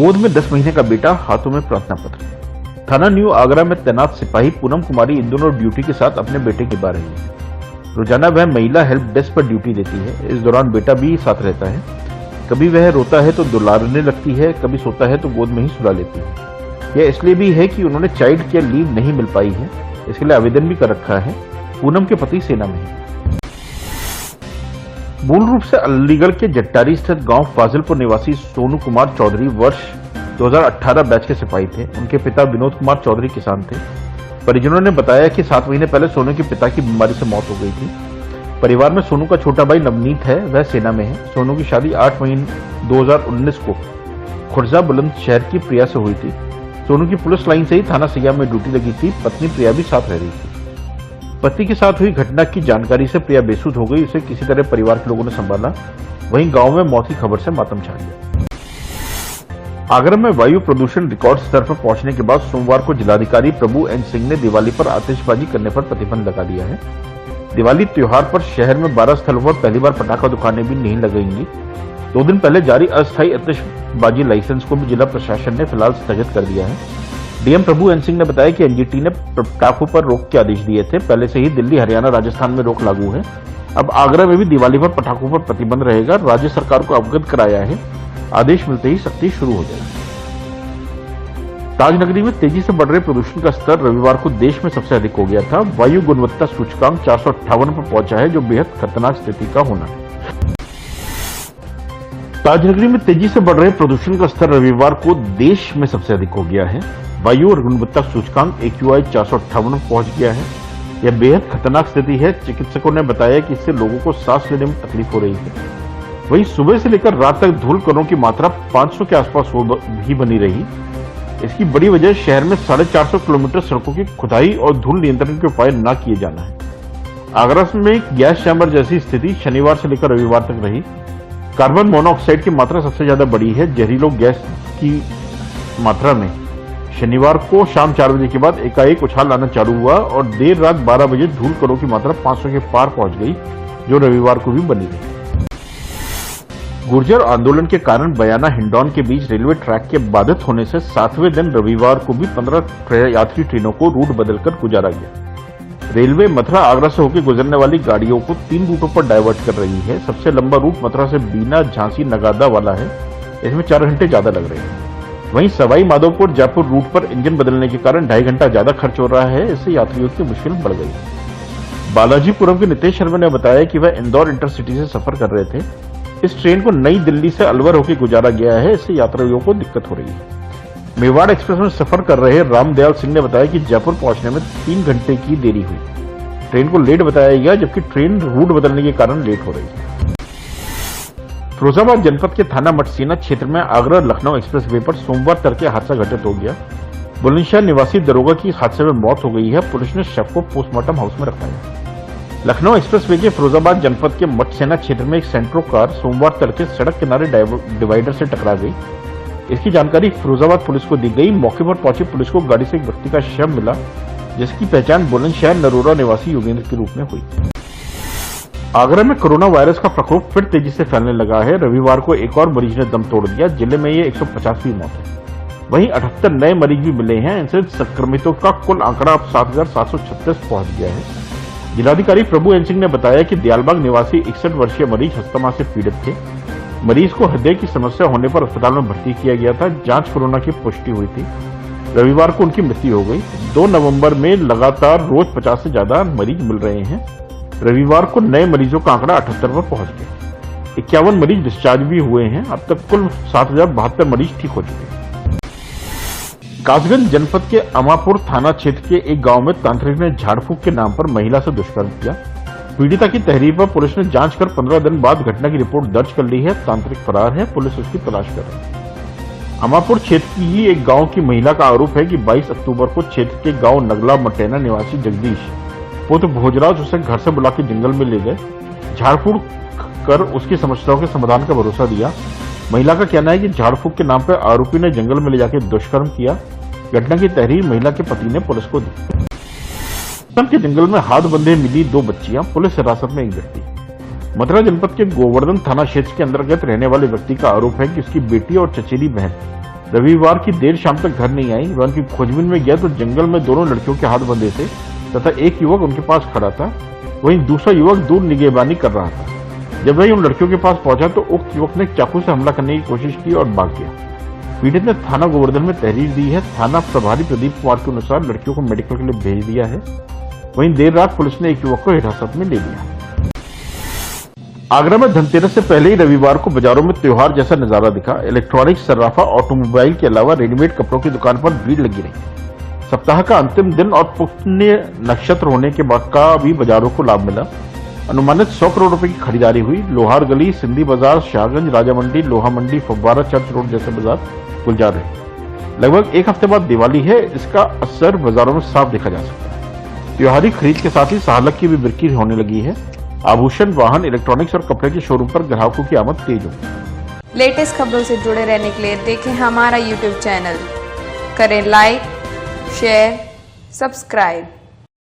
गोद में 10 महीने का बेटा, हाथों में प्रार्थना पत्र। थाना न्यू आगरा में तैनात सिपाही पूनम कुमारी इन दोनों ड्यूटी के साथ अपने बेटे की बा रही है। रोजाना वह महिला हेल्प डेस्क पर ड्यूटी देती है। इस दौरान बेटा भी साथ रहता है। कभी वह रोता है तो दुलारने लगती है, कभी सोता है तो गोद में ही सुला लेती है। यह इसलिए भी है कि उन्होंने चाइल्ड केयर लीव नहीं मिल पाई है। इसके लिए आवेदन भी कर रखा है। पूनम के पति सेना में है। मूल रूप से अलीगढ़ के जट्टारी स्थित गांव फाजिलपुर निवासी सोनू कुमार चौधरी वर्ष 2018 बैच के सिपाही थे। उनके पिता विनोद कुमार चौधरी किसान थे। परिजनों ने बताया कि 7 महीने पहले सोनू के पिता की बीमारी से मौत हो गई थी। परिवार में सोनू का छोटा भाई नवनीत है, वह सेना में है। सोनू की शादी 8 मई 2019 को खुर्जा बुलंदशहर की प्रिया से हुई थी। सोनू की पुलिस लाइन से ही थाना सैया में ड्यूटी लगी थी। पत्नी प्रिया भी साथ रह रही थी। पति के साथ हुई घटना की जानकारी से प्रिया बेसुध हो गई। उसे किसी तरह परिवार के लोगों ने संभाला। वहीं गांव में मौत की खबर से मातम छा गया। आगरा में वायु प्रदूषण रिकॉर्ड स्तर पर पहुंचने के बाद सोमवार को जिलाधिकारी प्रभु एन सिंह ने दिवाली पर आतिशबाजी करने पर प्रतिबंध लगा दिया है। दिवाली त्योहार पर शहर में 12 स्थलों पर पहली बार पटाखा दुकानें भी नहीं लगेंगी। 2 दिन पहले जारी अस्थायी आतिशबाजी लाइसेंस को भी जिला प्रशासन ने फिलहाल स्थगित कर दिया है। डीएम प्रभु एन सिंह ने बताया कि एनजीटी ने पटाखों पर रोक के आदेश दिए थे। पहले से ही दिल्ली, हरियाणा, राजस्थान में रोक लागू है। अब आगरा में भी दिवाली पर पटाखों पर प्रतिबंध रहेगा। राज्य सरकार को अवगत कराया है। आदेश मिलते ही सख्ती शुरू हो जाएगी। ताजनगरी में तेजी से बढ़ रहे प्रदूषण का स्तर रविवार को देश में सबसे अधिक हो गया था। वायु गुणवत्ता सूचकांक 458 पर पहुंचा है, जो बेहद खतरनाक स्थिति का होना है। ताजनगरी में तेजी से बढ़ रहे प्रदूषण का स्तर रविवार को देश में सबसे अधिक हो गया है। वायु और गुणवत्ता सूचकांक AQI 458 पर पहुंच गया है। यह बेहद खतरनाक स्थिति है। चिकित्सकों ने बताया कि इससे लोगों को सांस लेने में तकलीफ हो रही है। वहीं सुबह से लेकर रात तक धूल कणों की मात्रा 500 के आसपास भी बनी रही। इसकी बड़ी वजह शहर में 450 किलोमीटर सड़कों की खुदाई और धूल नियंत्रण के उपाय न किए जाना है। आगरा में गैस चैम्बर जैसी स्थिति शनिवार से लेकर रविवार तक रही। कार्बन मोनोऑक्साइड की मात्रा सबसे ज्यादा बढ़ी है। जहरीलो गैस की मात्रा में शनिवार को शाम 4 बजे के बाद एकाएक उछाल आना चालू हुआ और देर रात 12 बजे धूल कणों की मात्रा 500 के पार पहुंच गई, जो रविवार को भी बनी रही। गुर्जर आंदोलन के कारण बयाना हिंडौन के बीच रेलवे ट्रैक के बाधित होने से 7वें दिन रविवार को भी 15 यात्री ट्रेनों को रूट बदलकर गुजारा गया। रेलवे मथुरा आगरा से होकर गुजरने वाली गाड़ियों को 3 रूटों पर डायवर्ट कर रही है। सबसे लंबा रूट मथुरा से बीना, झांसी, नगादा वाला है। इसमें 4 घंटे ज्यादा लग रहे हैं। वहीं सवाई माधोपुर जयपुर रूट पर इंजन बदलने के कारण 2.5 घंटा ज्यादा खर्च हो रहा है। इससे यात्रियों की मुश्किल बढ़ गई। बालाजीपुरम के नितेश शर्मा ने बताया कि वह इंदौर इंटरसिटी से सफर कर रहे थे। इस ट्रेन को नई दिल्ली से अलवर होकर गुजारा गया है। इससे यात्रियों को दिक्कत हो रही है। मेवाड़ एक्सप्रेस में सफर कर रहे रामदयाल सिंह ने बताया कि जयपुर पहुंचने में 3 घंटे की देरी हुई। ट्रेन को लेट बताया गया, जबकि ट्रेन रूट बदलने के कारण लेट हो रही है। फिरोजाबाद जनपद के थाना मटसीना क्षेत्र में आगरा लखनऊ एक्सप्रेस वे पर सोमवार तड़के हादसा घटित हो गया। बुलंदशहर निवासी दरोगा की हादसे में मौत हो गई है। पुलिस ने शव को पोस्टमार्टम हाउस में रखा है। लखनऊ एक्सप्रेस वे के फिरोजाबाद जनपद के मटसेना क्षेत्र में एक सेंट्रो कार सोमवार तड़के सड़क किनारे डिवाइडर से टकरा गई। इसकी जानकारी फिरोजाबाद पुलिस को दी गई। मौके पर पहुंची पुलिस को गाड़ी से एक व्यक्ति का शव मिला, जिसकी पहचान बुलंदशहर नरोरा निवासी योगेंद्र के रूप में हुई। आगरा में कोरोना वायरस का प्रकोप फिर तेजी से फैलने लगा है। रविवार को एक और मरीज ने दम तोड़ दिया। जिले में ये 150वीं मौत है। वहीं 78 नए मरीज भी मिले हैं। इनसे संक्रमितों का कुल आंकड़ा अब 7,736 पहुंच गया है। जिलाधिकारी प्रभु एन सिंह ने बताया कि दयालबाग निवासी 61 वर्षीय मरीज अस्थमा से पीड़ित थे। मरीज को हृदय की समस्या होने पर अस्पताल में भर्ती किया गया था। जांच कोरोना की पुष्टि हुई थी। रविवार को उनकी मृत्यु हो गई। 2 नवंबर में लगातार रोज 50 से ज्यादा मरीज मिल रहे हैं। रविवार को नए मरीजों का आंकड़ा 78 पर पहुंच गया। 51 मरीज डिस्चार्ज भी हुए हैं। अब तक कुल 7,072 मरीज ठीक हो चुके हैं। कासगंज जनपद के अमापुर थाना क्षेत्र के एक गांव में तांत्रिक ने झाड़ फूक के नाम पर महिला से दुष्कर्म किया। पीड़िता की तहरीर पर पुलिस ने जांच कर 15 दिन बाद घटना की रिपोर्ट दर्ज कर ली है। तांत्रिक फरार है। पुलिस उसकी तलाश कर रही है। अमापुर क्षेत्र की ही एक गांव की महिला का आरोप है कि 22 अक्टूबर को क्षेत्र के गांव नगला मटेना निवासी जगदीश पुत्र भोजराज उसे घर से बुला के जंगल में ले गए। झाड़ फूक कर उसकी समस्याओं के समाधान का भरोसा दिया। महिला का कहना है कि झाड़ फूक के नाम पर आरोपी ने जंगल में ले जाकर दुष्कर्म किया। घटना की तहरीर महिला के पति ने पुलिस को दी। असम के जंगल में हाथ बंधे मिली 2 बच्चियां, पुलिस हिरासत में एक व्यक्ति। मथुरा जनपद के गोवर्धन थाना क्षेत्र के अंतर्गत रहने वाले व्यक्ति का आरोप है कि उसकी बेटी और चचेरी बहन रविवार की देर शाम तक घर नहीं आई। वह उनकी खोजबीन में गया तो जंगल में दोनों लड़कियों के हाथ बंधे थे तथा एक युवक उनके पास खड़ा था, वहीं दूसरा युवक दूर निगहबानी कर रहा था। जब वह उन लड़कियों के पास पहुंचा तो उक्त युवक ने चाकू से हमला करने की कोशिश की और भाग गया। पीड़ित ने थाना गोवर्धन में तहरीर दी है। थाना प्रभारी प्रदीप कुमार के अनुसार लड़कियों को मेडिकल के लिए भेज दिया है। वहीं देर रात पुलिस ने एक युवक को हिरासत में ले लिया। आगरा में धनतेरस से पहले ही रविवार को बाजारों में त्योहार जैसा नजारा दिखा। इलेक्ट्रॉनिक्स, सर्राफा, ऑटोमोबाइल के अलावा रेडीमेड कपड़ों की दुकान पर भीड़ लगी रही। सप्ताह का अंतिम दिन और पुण्य नक्षत्र होने के बाद का भी बाजारों को लाभ मिला। अनुमानित 100 करोड़ रुपए की खरीदारी हुई। लोहार गली, सिंधी बाजार, शाहगंज, राजा मंडी, लोहा मंडी, फव्वारा, चर्च रोड जैसे बाजार गुलजार रहे। लगभग एक हफ्ते बाद दिवाली है, इसका असर बाजारों में साफ देखा जा सकता है। त्योहारी खरीद के साथ ही सहालक की भी बिक्री होने लगी है। आभूषण, वाहन, इलेक्ट्रॉनिक्स और कपड़े के शोरूम पर ग्राहकों की आमद तेज होगी। लेटेस्ट खबरों से जुड़े रहने के लिए देखें हमारा YouTube चैनल, करें लाइक, शेयर, सब्सक्राइब।